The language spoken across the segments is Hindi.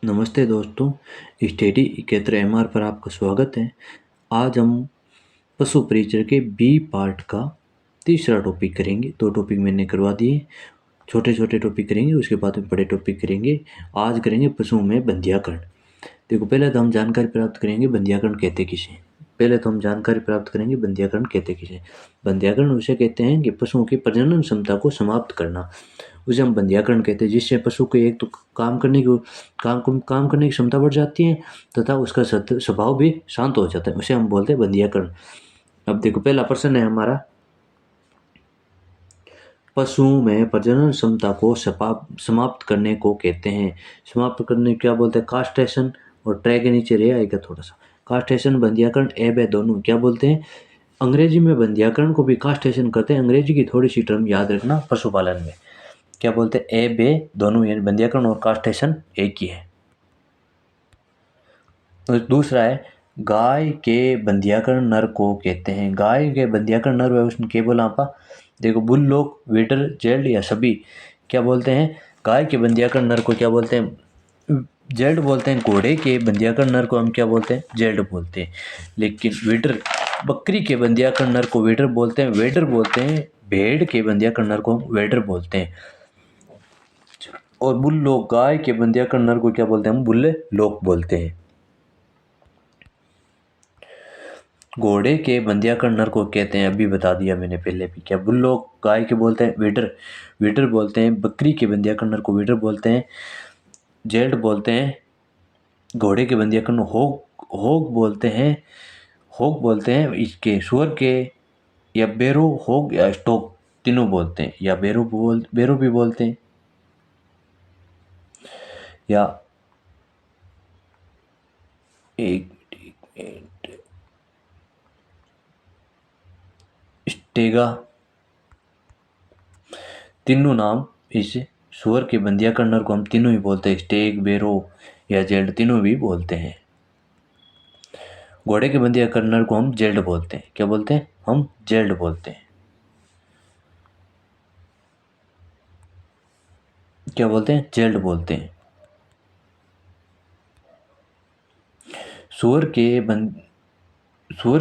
नमस्ते दोस्तों, स्टडी इकेत्र एमआर पर आपका स्वागत है। आज हम पशु परिचय के बी पार्ट का तीसरा टॉपिक करेंगे। 2 टॉपिक मैंने करवा दिए, छोटे छोटे टॉपिक करेंगे, उसके बाद में बड़े टॉपिक करेंगे। आज करेंगे पशुओं में बंध्याकरण। देखो, पहले तो हम जानकारी प्राप्त करेंगे बंध्याकरण कहते किसे। बंध्याकरण उसे कहते हैं कि पशुओं की प्रजनन क्षमता को समाप्त करना, उसे हम बंध्याकरण कहते हैं। जिससे पशु को एक तो काम करने की क्षमता बढ़ जाती है तथा उसका स्वभाव भी शांत हो जाता है, उसे हम बोलते हैं बंध्याकरण। अब देखो, पहला प्रश्न है हमारा, पशुओं में प्रजनन क्षमता को समाप्त करने को कहते हैं। समाप्त करने क्या बोलते हैं? कास्ट्रेशन। और ट्रे के नीचे रे आएगा थोड़ा सा। कास्ट्रेशन, बंध्याकरण, एब दोनों क्या बोलते हैं? अंग्रेजी में बंध्याकरण को भी कास्ट्रेशन करते हैं। अंग्रेजी की थोड़ी सी टर्म याद रखना पशुपालन में। क्या बोलते हैं? ए बे दोनों, यानी बंध्याकरण और कास्ट्रेशन एक ही है। और दूसरा है, गाय के बंध्याकरण नर को कहते हैं। गाय के बंध्याकरण नर व उसने के बोला आपा। देखो, बुलडॉग, वीटर, जेल्ड या सभी क्या बोलते हैं? गाय के बंध्याकरण नर को क्या बोलते हैं? जेल्ड बोलते हैं। घोड़े के बंध्याकरण नर को हम क्या बोलते हैं? जेल्ड बोलते हैं। लेकिन वीटर, बकरी के बंध्याकरण नर को वीटर बोलते हैं। वेडर बोलते हैं। भेड़ के बंध्याकरण नर को हम वेडर बोलते हैं। और बुल्लोक, गाय के बंध्याकरण नर को क्या बोलते हैं? हम बुल्ले लोक बोलते हैं। घोड़े के बंध्याकरण नर को कहते हैं, अभी बता दिया मैंने पहले भी। क्या? बुल्लोक। गाय के बोलते हैं वीडर बोलते हैं। बकरी के बंध्याकरण नर को वीडर बोलते हैं। जेल्ड बोलते हैं। घोड़े के बंध्याकरण होग बोलते हैं। इसके सुअर के या बेरो, होग या स्टॉक तीनों बोलते हैं, या बेरो भी बोलते हैं, या एक स्टेगा, तीनों नाम इस सुअर के बंध्याकरण नर को हम तीनों ही बोलते हैं। स्टेग, बेरो या जेल्ड तीनों भी बोलते हैं। घोड़े के बंध्याकरण नर को हम जेल्ड बोलते हैं। क्या बोलते हैं? हम जेल्ड बोलते हैं। क्या बोलते हैं? जेल्ड बोलते हैं। सुअर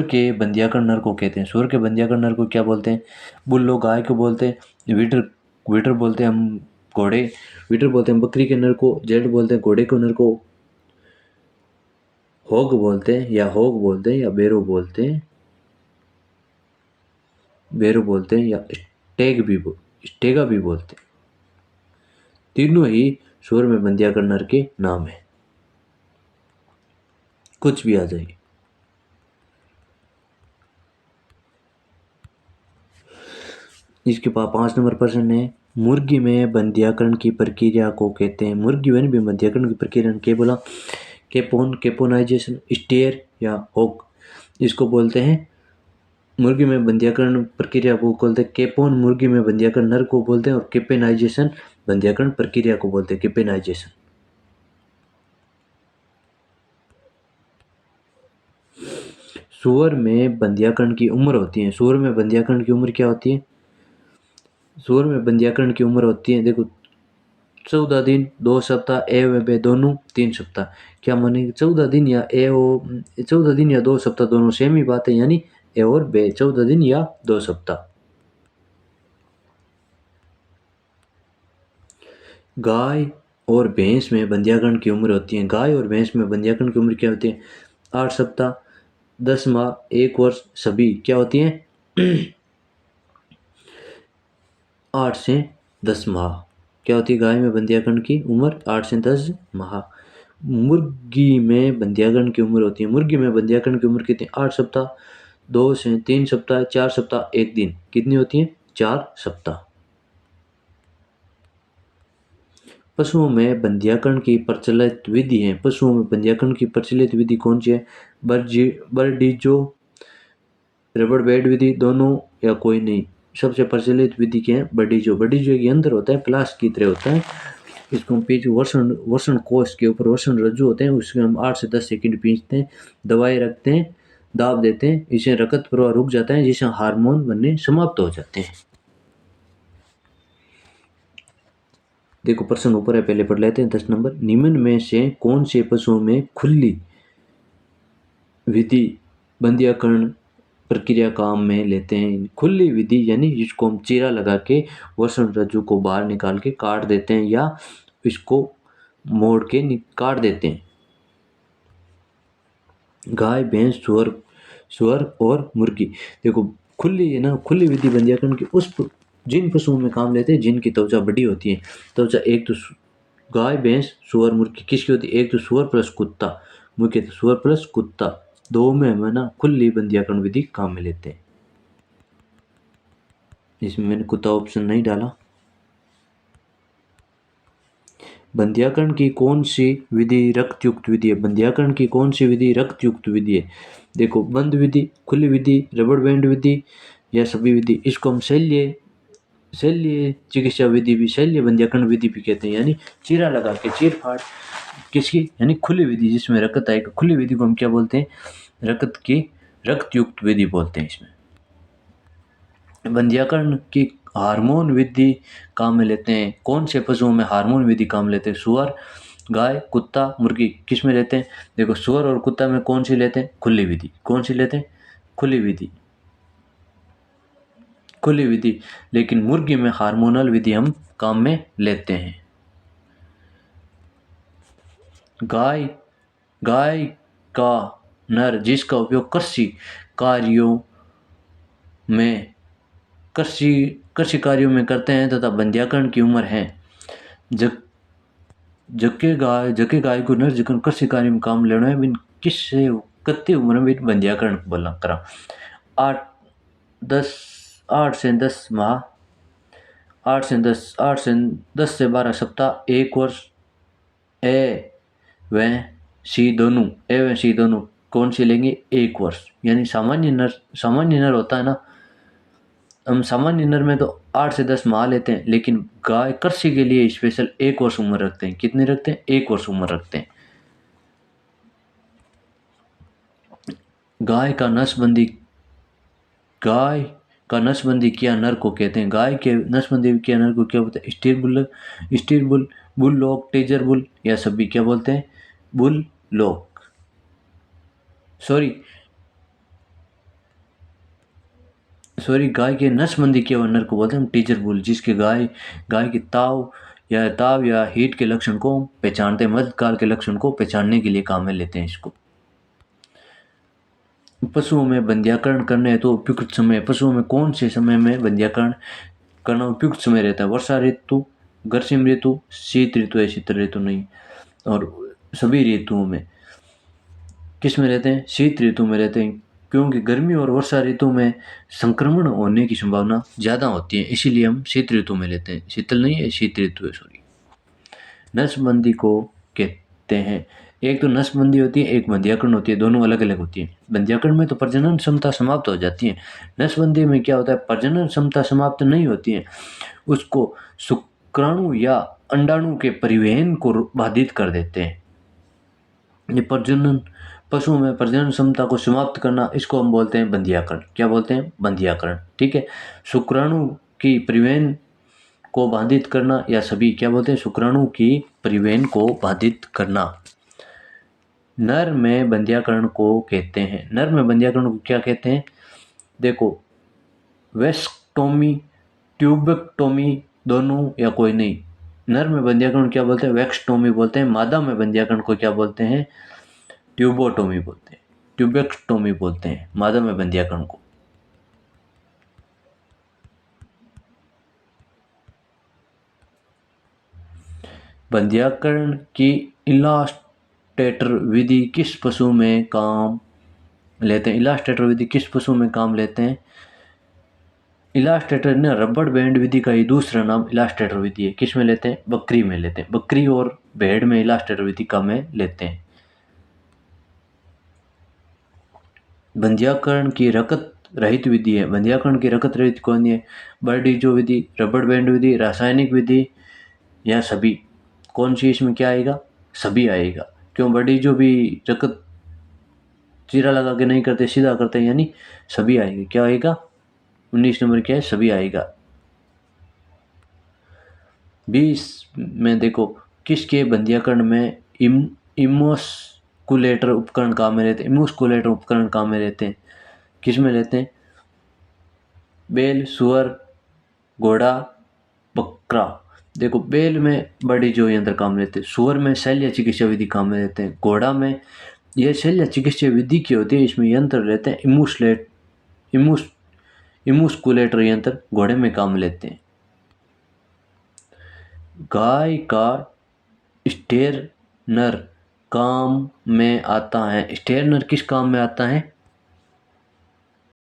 के बंध्याकरण नर को कहते हैं। सुअर के बंध्याकरण नर को क्या बोलते हैं? बुल्लो। गाय को बोलते हैं वीटर बोलते हैं हम। घोड़े वीटर बोलते हैं। बकरी के नर को जेल्ड बोलते हैं। घोड़े के नर को होग बोलते हैं, या होग बोलते हैं, या बेरो बोलते हैं, या स्टेगा भी बोलते हैं। तीनों ही सुअर में बंध्याकरण नर के नाम है। कुछ भी आ जाए। इसके पास 5 नंबर प्रश्न है, मुर्गी में बंध्याकरण की प्रक्रिया को कहते हैं। मुर्गी में भी बंध्याकरण की प्रक्रिया के बोला? केपोनाइजेशन, स्टेयर या होक, इसको बोलते हैं। मुर्गी में बंध्याकरण प्रक्रिया को बोलते हैं केपोन। मुर्गी में बंध्याकरण नर को बोलते हैं। और केपेनाइजेशन बंध्याकरण प्रक्रिया को बोलते हैं। केपेनाइजेशन। सुअर में बंध्याकरण की उम्र होती है। सुअर में बंध्याकरण की उम्र क्या होती है? सुअर में बंध्याकरण की उम्र होती है, देखो, 14 दिन, 2 सप्ताह, ए व बे दोनों 3 सप्ताह। क्या माने? 14 दिन या 2 सप्ताह दोनों सेम ही बात है, यानी ए और बे 14 दिन या 2 सप्ताह। गाय और भैंस में बंध्याकरण की उम्र होती है। गाय और भैंस में बंध्याकरण की उम्र क्या होती है? 8 सप्ताह, 10 माह, 1 वर्ष, सभी क्या होती है? 8 से 10 माह। क्या होती है गाय में बंध्याकरण की उम्र? 8 से 10 माह। मुर्गी में बंध्याकरण की उम्र होती है। मुर्गी में बंध्याकरण की उम्र कितनी? 8 सप्ताह, 2 से 3 सप्ताह, 4 सप्ताह, 1 दिन। कितनी होती है? 4 सप्ताह। पशुओं में बंध्याकरण की प्रचलित विधि है। पशुओं में बंध्याकरण की प्रचलित विधि कौन सी है? बर्डीजो, रबर बैंड विधि, दोनों या कोई नहीं? सबसे प्रचलित विधि क्या है? बर्डीजो। बर्डीजो के अंदर होता है, प्लास की तरह होता है। इसको हम पीछे वसन कोष के ऊपर वसन रज्जु होते हैं, उसमें हम 8 से 10 सेकंड पींचते हैं, दवाई रखते हैं, दाब देते हैं, इससे रक्त प्रवाह रुक जाता है, जिससे हार्मोन बनने समाप्त हो जाते हैं। देखो प्रश्न ऊपर है, पहले पढ़ लेते हैं। 10 नंबर, निम्न में से कौन से पशुओं में खुली विधि बंध्याकरण प्रक्रिया काम में लेते हैं? खुली विधि यानी जिसको हम चीरा लगा के वसन रज्जु को बाहर निकाल के काट देते हैं या इसको मोड़ के काट देते हैं। गाय, भैंस, सुअर और मुर्गी। देखो खुली है ना, खुली विधि बंध्याकरण की जिन पशुओं में काम लेते हैं जिनकी त्वचा बड़ी होती है। त्वचा एक तो गाय, भैंस, सुअर, मुर्गी किसकी होती है? एक तो सुअर प्लस कुत्ता, मुख्य तो सुअर प्लस कुत्ता, दो में हमें ना खुली बंध्याकरण विधि काम में लेते हैं। इसमें मैंने कुत्ता ऑप्शन नहीं डाला। बंध्याकरण की कौन सी विधि रक्तयुक्त विधि है? बंध्याकरण की कौन सी विधि रक्तयुक्त विधि है? देखो बंद विधि, खुली विधि, रबड़ बैंड विधि या सभी विधि। इसको हम शल्य चिकित्सा विधि भी, शल्य बंध्याकरण विधि भी कहते हैं, यानी चीरा लगा के चीर फाड़ किसकी, यानी खुली विधि जिसमें रक्त आएगा। खुली विधि को हम क्या बोलते हैं? रक्तयुक्त विधि बोलते हैं। इसमें बंध्याकरण की हार्मोन विधि काम में लेते हैं। कौन से पशुओं में हार्मोन विधि काम लेते हैं? सुअर, गाय, कुत्ता, मुर्गी किस में लेते हैं? देखो सुअर और कुत्ता में कौन सी लेते हैं? खुली विधि। कौन सी लेते हैं? खुली विधि। लेकिन मुर्गी में हार्मोनल विधि हम काम में लेते हैं। गाय का नर जिसका उपयोग कृषि कार्यों में करते हैं तथा बंध्याकरण की उम्र है। जके गाय को नर जिकन कृषि कार्य में काम लेना है बिन किससे कत्ती उम्र में बंध्याकरण बोलना करा। 8 से 10 माह, 8 से 10 से 12 सप्ताह, 1 वर्ष। ए व सी दोनों कौन सी लेंगे? 1 वर्ष। यानी सामान्य नर होता है ना, हम सामान्य नर में तो 8 से 10 माह लेते हैं, लेकिन गाय कृषि के लिए स्पेशल 1 वर्ष उम्र रखते हैं। कितने रखते हैं? 1 वर्ष उम्र रखते हैं। गाय का नसबंदी किया नर को कहते हैं। गाय के नसबंदी किया नर को क्या बोलते हैं? Stir bull, bull lock, taser bull या सभी क्या बोलते हैं? Bull lock. सॉरी, गाय के नसबंदी किया हुआ नर को बोलते हैं हम टीजर बुल, जिसके गाय के ताव या हीट के लक्षण को पहचानते हैं, मध्यकाल के लक्षण को पहचानने के लिए काम में लेते हैं इसको। पशुओं में बंध्याकरण करने है तो उपयुक्त समय, पशुओं में कौन से समय में बंध्याकरण करना उपयुक्त समय रहता है? वर्षा ऋतु, ग्रीष्म ऋतु, शीत ऋतु या शीत ऋतु नहीं, और सभी ऋतुओं में। किस में रहते हैं? शीत ऋतु में रहते हैं, क्योंकि गर्मी और वर्षा ऋतु में संक्रमण होने की संभावना ज़्यादा होती है, इसीलिए हम शीत ऋतु में लेते हैं। शीतल नहीं है, शीत ऋतु है, सॉरी। नसबंदी को कहते हैं, एक तो नसबंदी होती है, एक बंध्याकरण होती है, दोनों अलग अलग होती है। बंध्याकरण में तो प्रजनन क्षमता समाप्त हो जाती है। नसबंदी में क्या होता है? प्रजनन क्षमता समाप्त नहीं होती है, उसको शुक्राणु या अंडाणु के परिवहन को बाधित कर देते हैं। ये पशुओं में प्रजनन क्षमता को समाप्त करना, इसको हम बोलते हैं बंध्याकरण। क्या बोलते हैं? बंध्याकरण। ठीक है। शुक्राणु की परिवहन को बाधित करना या सभी क्या बोलते हैं? शुक्राणु की परिवहन को बाधित करना। नर में बंध्याकरण को कहते हैं। नर में बंध्याकरण को क्या कहते हैं? देखो वेस्क्टोमी, ट्यूबेक्टोमी दोनों या कोई नहीं। नर में बंध्याकरण क्या बोलते हैं? वेक्सटोमी बोलते हैं। मादा में बंध्याकरण को क्या बोलते हैं? ट्यूबोटोमी बोलते हैं, ट्यूबेक्टोमी बोलते हैं मादा में बंध्याकरण को। बंध्याकरण की इलास्टेटर विधि किस पशु में काम लेते हैं? इलास्टेटर विधि किस पशु में काम लेते हैं? इलास्टेटर ने रबड़ बैंड विधि का ही दूसरा नाम इलास्टेटर विधि है। किस में लेते हैं? बकरी में लेते हैं। बकरी और भेड़ में इलास्टेटर विधि का में लेते हैं। बंध्याकरण की रकत रहित विधि है। बंध्याकरण की रकत रहित कौन है? बर्डीजो विधि, रबड़ बैंड विधि, रासायनिक विधि या सभी। कौन सी इसमें क्या आएगा? सभी आएगा। क्यों? बर्डीजो भी रकत चीरा लगा के नहीं करते, सीधा करते हैं, यानी सभी आएगा। क्या आएगा? 19 नंबर क्या है? सभी आएगा। 20 में देखो किसके बंध्याकरण में इमोस्कुलेटर उपकरण काम में रहते हैं। इमोस्कुलेटर उपकरण काम में रहते हैं, किस में रहते हैं? बैल, सुअर, घोड़ा, बकरा। देखो बैल में बड़ी जो यंत्र काम में रहते हैं, सुअर में शल्य चिकित्सा विधि काम में रहते हैं, घोड़ा में यह शल्य चिकित्सा विधि की होती है, इसमें यंत्र रहते हैं इमोस्कुलेटर यंत्र घोड़े में काम लेते हैं। गाय का स्टेरनर काम में आता है। स्टेरनर किस काम में आता है?